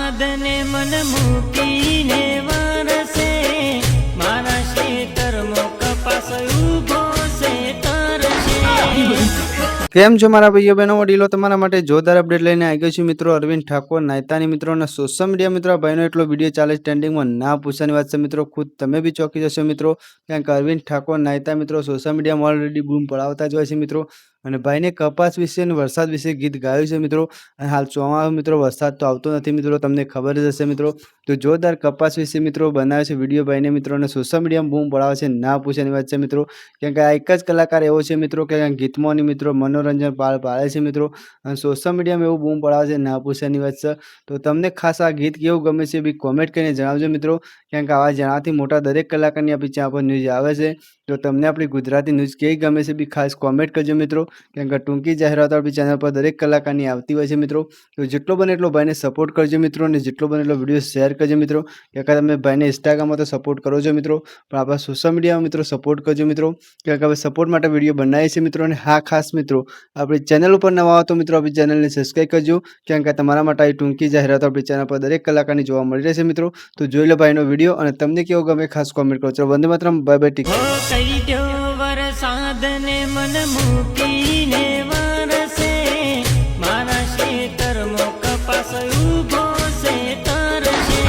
વરસાદ ને મન મૂકીને વરસે મારા ખેતરમાં કપાસ ઉભો છે તરસે। કેમ છો મારા ભાઈઓ બહેનો વડીલો, તમારા માટે જોરદાર અપડેટ લઈને આવી ગયો છું મિત્રો। અરવિંદ ઠાકોર નાયતાની મિત્રોના સોશિયલ મીડિયા મિત્રો આ ભાઈનો એટલો વિડીયો ચાલે ટ્રેન્ડિંગમાં, ના પૂછવાની વાત છે મિત્રો। ખુદ તમે બી ચોંકી જશો મિત્રો, કારણ કે અરવિંદ ઠાકોર નાયતા મિત્રો સોશિયલ મીડિયામાં ઓલરેડી બૂમ પડાવતા જ હોય છે મિત્રો। અને ભાઈને કપાસ વિશે અને વરસાદ વિશે ગીત ગાયું છે મિત્રો। અને હાલ ચોમાસું મિત્રો, વરસાદ તો આવતો નથી મિત્રો, તમને ખબર જ હશે મિત્રો। તો જોરદાર કપાસ વિશે મિત્રો બનાવે છે વિડીયો ભાઈને મિત્રો, અને સોશિયલ મીડિયામાં બૂમ પડાવે છે, ના પૂછવાની વાત છે મિત્રો। કેમ કે આ એક જ કલાકાર એવો છે મિત્રો કે ગીતમાં મિત્રો મનોરંજન પાડે છે મિત્રો, અને સોશિયલ મીડિયામાં એવું બૂમ પડાવે છે, ના પૂછવાની વાત છે। તો તમને ખાસ આ ગીત કેવું ગમે છે બી કોમેન્ટ કરીને જણાવજો મિત્રો, કેમ કે આવા જણાવથી મોટા દરેક કલાકારની આપણી ચેનલ પર ન્યૂઝ આવે છે। તો તમને આપણી ગુજરાતી ન્યૂઝ કેવી ગમે છે બી ખાસ કોમેન્ટ કરજો મિત્રો, કેમ કે ટૂંકી જાહેરાતો આપણી ચેનલ પર દરેક કલાકારની આવતી હોય છે મિત્રો। તો જેટલો બને એટલો ભાઈને સપોર્ટ કરજો મિત્રો, અને જેટલો બને એટલો વિડીયો શેર કરજો મિત્રો, કે તમે ભાઈને ઇન્સ્ટાગ્રામમાં તો સપોર્ટ કરો છો મિત્રો, પણ આપણા સોશિયલ મીડિયામાં મિત્રો સપોર્ટ કરજો મિત્રો, કે હવે સપોર્ટ માટે વિડીયો બનાવીએ છીએ મિત્રો। અને હા, ખાસ મિત્રો આપણી ચેનલ ઉપર નવા આવો તો મિત્રો આપણી ચેનલને સબસ્ક્રાઈબ કરજો, કેમ કે તમારા માટે આવી ટૂંકી જાહેરાતો આપણી ચેનલ પર દરેક કલાકારની જોવા મળી રહેશે મિત્રો। તો જોઈ લો ભાઈનો વિડીયો, અને તમને કેવો ગમે ખાસ કોમેન્ટ કરો। ચલો, Vande Mataram, bye bye, tick. કરી દો વરસાદ ને મન મૂકીને વરસે મારા ખેતરમાં કપાસ ઉભો છે તરસે।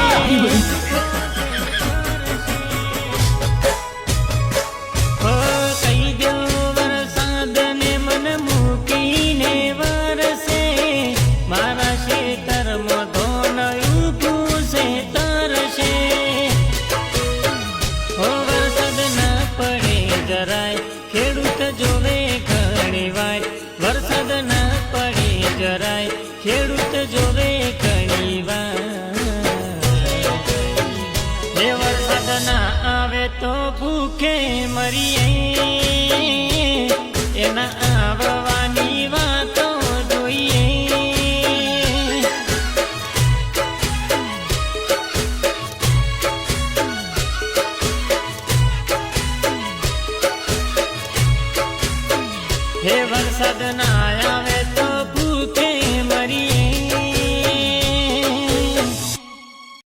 કહી દો વરસાદ ને મન મૂકીને વરસે મારા ખેતરમાં ધોન ઉભું છે તરસે। વરસાદ ના પડે જરાય ખેડૂત જોવે ઘણી વાર, વરસાદ ના પડે જરાય ખેડૂત જોવે ઘણી વાર। એ વરસાદ ના આવે તો ભૂખે મરીએ, એના આવવાની વાતો જોઈએ। હે વરસાદ ના આવે